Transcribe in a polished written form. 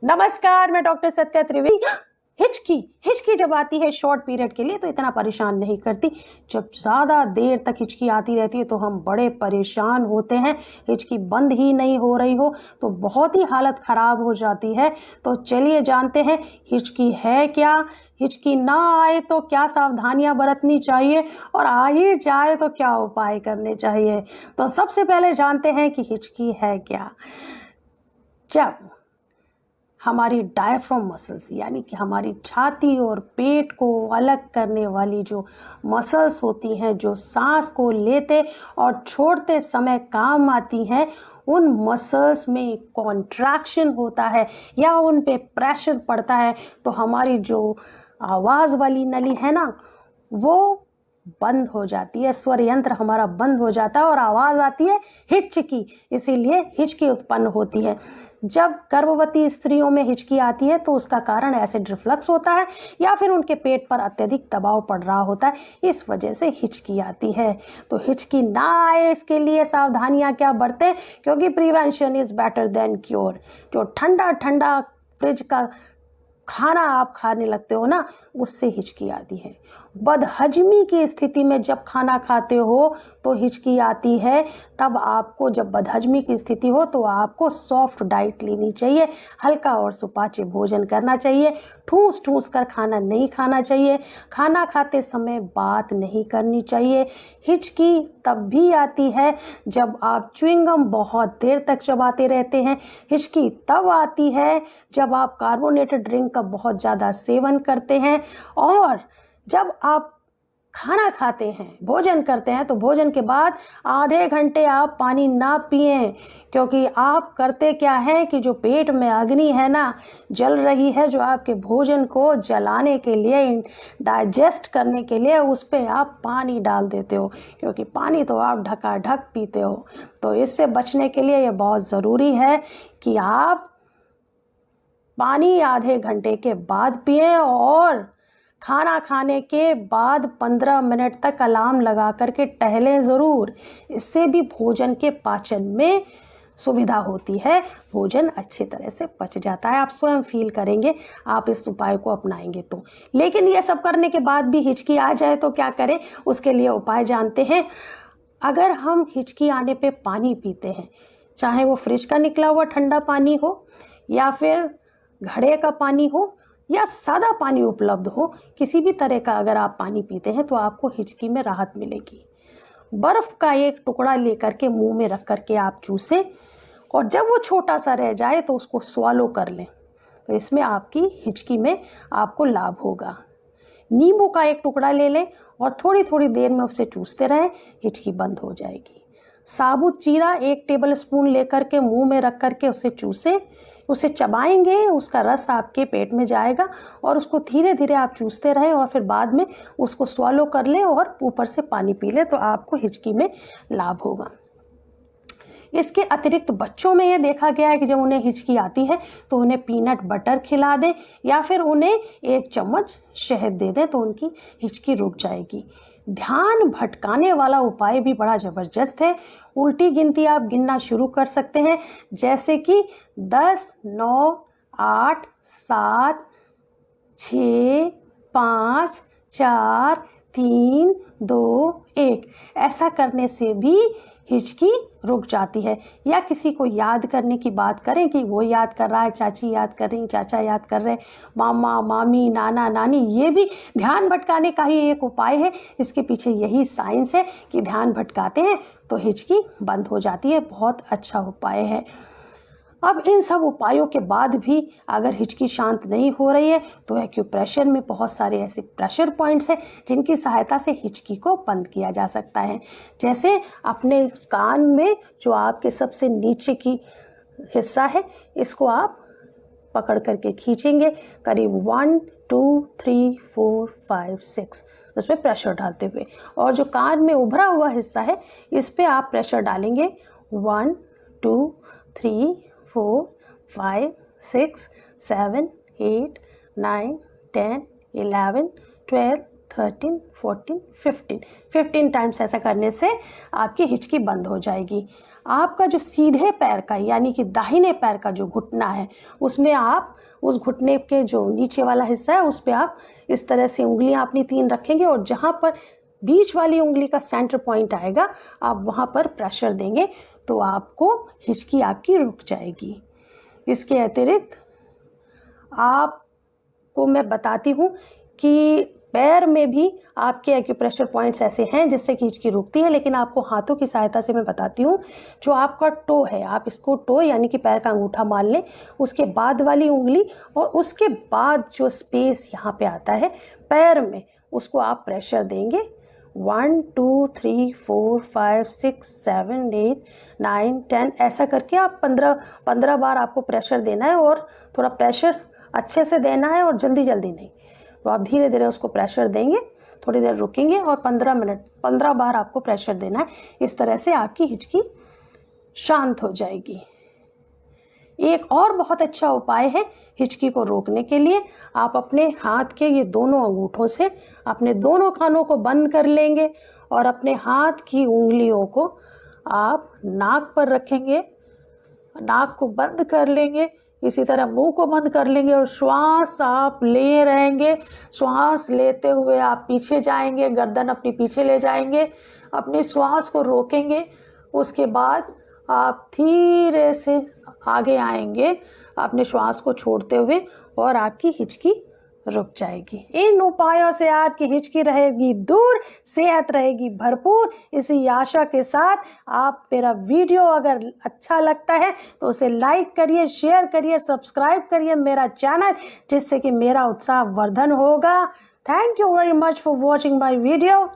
नमस्कार, मैं डॉक्टर सत्या त्रिवेदी। हिचकी हिचकी जब आती है शॉर्ट पीरियड के लिए तो इतना परेशान नहीं करती। जब ज़्यादा देर तक हिचकी आती रहती है तो हम बड़े परेशान होते हैं। हिचकी बंद ही नहीं हो रही हो तो बहुत ही हालत ख़राब हो जाती है। तो चलिए जानते हैं हिचकी है क्या, हिचकी ना आए तो क्या सावधानियां बरतनी चाहिए और आ ही जाए तो क्या उपाय करने चाहिए। तो सबसे पहले जानते हैं कि हिचकी है क्या। जब हमारी डायफ्राम मसल्स यानी कि हमारी छाती और पेट को अलग करने वाली जो मसल्स होती हैं, जो सांस को लेते और छोड़ते समय काम आती हैं, उन मसल्स में कॉन्ट्रैक्शन होता है या उन पे प्रेशर पड़ता है तो हमारी जो आवाज़ वाली नली है ना, वो बंद हो जाती है। स्वर यंत्र हमारा बंद हो जाता है और आवाज़ आती है हिचकी। इसीलिए हिचकी उत्पन्न होती है। जब गर्भवती स्त्रियों में हिचकी आती है तो उसका कारण एसिड रिफ्लक्स होता है या फिर उनके पेट पर अत्यधिक दबाव पड़ रहा होता है, इस वजह से हिचकी आती है। तो हिचकी ना आए इसके लिए सावधानियां क्या बरतें, क्योंकि prevention is better than cure. जो ठंडा ठंडा फ्रिज का खाना आप खाने लगते हो ना, उससे हिचकी आती है। बदहजमी की स्थिति में जब खाना खाते हो तो हिचकी आती है। तब आपको, जब बदहजमी की स्थिति हो तो आपको सॉफ्ट डाइट लेनी चाहिए, हल्का और सुपाच्य भोजन करना चाहिए, ठूस ठूस कर खाना नहीं खाना चाहिए, खाना खाते समय बात नहीं करनी चाहिए। हिचकी तब भी आती है जब आप च्युइंगम बहुत देर तक चबाते रहते हैं। हिचकी तब आती है जब आप कार्बोनेटेड ड्रिंक का बहुत ज़्यादा सेवन करते हैं और जब आप खाना खाते हैं, भोजन करते हैं तो भोजन के बाद आधे घंटे आप पानी ना पिएं, क्योंकि आप करते क्या है कि जो पेट में अग्नि है ना, जल रही है, जो आपके भोजन को जलाने के लिए, डाइजेस्ट करने के लिए, उस पर आप पानी डाल देते हो, क्योंकि पानी तो आप ढकाढक पीते हो। तो इससे बचने के लिए ये बहुत ज़रूरी है कि आप पानी आधे घंटे के बाद पिएं और खाना खाने के बाद 15 मिनट तक अलार्म लगा करके टहलें ज़रूर। इससे भी भोजन के पाचन में सुविधा होती है, भोजन अच्छी तरह से पच जाता है। आप स्वयं फील करेंगे आप इस उपाय को अपनाएंगे तो। लेकिन ये सब करने के बाद भी हिचकी आ जाए तो क्या करें, उसके लिए उपाय जानते हैं। अगर हम हिचकी आने पे पानी पीते हैं, चाहे वो फ्रिज का निकला हुआ ठंडा पानी हो या फिर घड़े का पानी हो या सादा पानी उपलब्ध हो, किसी भी तरह का अगर आप पानी पीते हैं तो आपको हिचकी में राहत मिलेगी। बर्फ़ का एक टुकड़ा लेकर के मुंह में रख करके आप चूसें और जब वो छोटा सा रह जाए तो उसको स्वॉलो कर लें, तो इसमें आपकी हिचकी में आपको लाभ होगा। नींबू का एक टुकड़ा ले लें और थोड़ी थोड़ी देर में उसे चूसते रहें, हिचकी बंद हो जाएगी। साबुत जीरा 1 टेबल स्पून लेकर के मुंह में रख करके उसे चूसें, उसे चबाएंगे, उसका रस आपके पेट में जाएगा और उसको धीरे धीरे आप चूसते रहें और फिर बाद में उसको स्वॉलो कर लें और ऊपर से पानी पी लें, तो आपको हिचकी में लाभ होगा। इसके अतिरिक्त बच्चों में यह देखा गया है कि जब उन्हें हिचकी आती है तो उन्हें पीनट बटर खिला दें या फिर उन्हें 1 चम्मच शहद दे दें तो उनकी हिचकी रुक जाएगी। ध्यान भटकाने वाला उपाय भी बड़ा ज़बरदस्त है। उल्टी गिनती आप गिनना शुरू कर सकते हैं, जैसे कि 10, 9, 8, 7, 6, 5, 4, 3, 2, 1। ऐसा करने से भी हिचकी रुक जाती है। या किसी को याद करने की बात करें कि वो याद कर रहा है, चाची याद कर रही, चाचा याद कर रहे, मामा मामी नाना नानी, ये भी ध्यान भटकाने का ही एक उपाय है। इसके पीछे यही साइंस है कि ध्यान भटकाते हैं तो हिचकी बंद हो जाती है। बहुत अच्छा उपाय है। अब इन सब उपायों के बाद भी अगर हिचकी शांत नहीं हो रही है तो एक्यूप्रेशर में बहुत सारे ऐसे प्रेशर पॉइंट्स हैं जिनकी सहायता से हिचकी को बंद किया जा सकता है। जैसे अपने कान में जो आपके सबसे नीचे की हिस्सा है, इसको आप पकड़ करके खींचेंगे करीब 1, 2, 3, 4, 5, 6 उसमें प्रेशर डालते हुए, और जो कान में उभरा हुआ हिस्सा है इस पे आप प्रेशर डालेंगे 1, 2, 3, 4, 5, 6, 7, 8, 9, 10, 11, 12, 13, 14, 15 टाइम्स ऐसा करने से आपकी हिचकी बंद हो जाएगी। आपका जो सीधे पैर का यानी कि दाहिने पैर का जो घुटना है, उसमें आप उस घुटने के जो नीचे वाला हिस्सा है उस पर आप इस तरह से उंगलियां अपनी 3 रखेंगे और जहाँ पर बीच वाली उंगली का सेंटर पॉइंट आएगा आप वहाँ पर प्रेशर देंगे तो आपको हिचकी आपकी रुक जाएगी। इसके अतिरिक्त आपको मैं बताती हूँ कि पैर में भी आपके एक्यूप्रेशर पॉइंट्स ऐसे हैं जिससे कि हिचकी रुकती है, लेकिन आपको हाथों की सहायता से मैं बताती हूँ। जो आपका टो है, आप इसको टो यानी कि पैर का अंगूठा मान लें, उसके बाद वाली उंगली और उसके बाद जो स्पेस यहाँ पे आता है पैर में, उसको आप प्रेशर देंगे 1 2 3 4 5 6 7 8 9 10 ऐसा करके आप 15 बार आपको प्रेशर देना है और थोड़ा प्रेशर अच्छे से देना है और जल्दी जल्दी नहीं। तो आप धीरे धीरे उसको प्रेशर देंगे, थोड़ी देर रुकेंगे और 15 बार आपको प्रेशर देना है। इस तरह से आपकी हिचकी शांत हो जाएगी। एक और बहुत अच्छा उपाय है हिचकी को रोकने के लिए, आप अपने हाथ के ये दोनों अंगूठों से अपने दोनों कानों को बंद कर लेंगे और अपने हाथ की उंगलियों को आप नाक पर रखेंगे, नाक को बंद कर लेंगे, इसी तरह मुंह को बंद कर लेंगे और श्वास आप ले रहेंगे। श्वास लेते हुए आप पीछे जाएंगे, गर्दन अपनी पीछे ले जाएंगे, अपनी श्वास को रोकेंगे। उसके बाद आप धीरे से आगे आएंगे अपने श्वास को छोड़ते हुए और आपकी हिचकी रुक जाएगी। इन उपायों से आपकी हिचकी रहेगी दूर, सेहत रहेगी भरपूर। इसी आशा के साथ आप मेरा वीडियो अगर अच्छा लगता है तो उसे लाइक करिए, शेयर करिए, सब्सक्राइब करिए मेरा चैनल, जिससे कि मेरा उत्साह वर्धन होगा। Thank you very much for watching my video.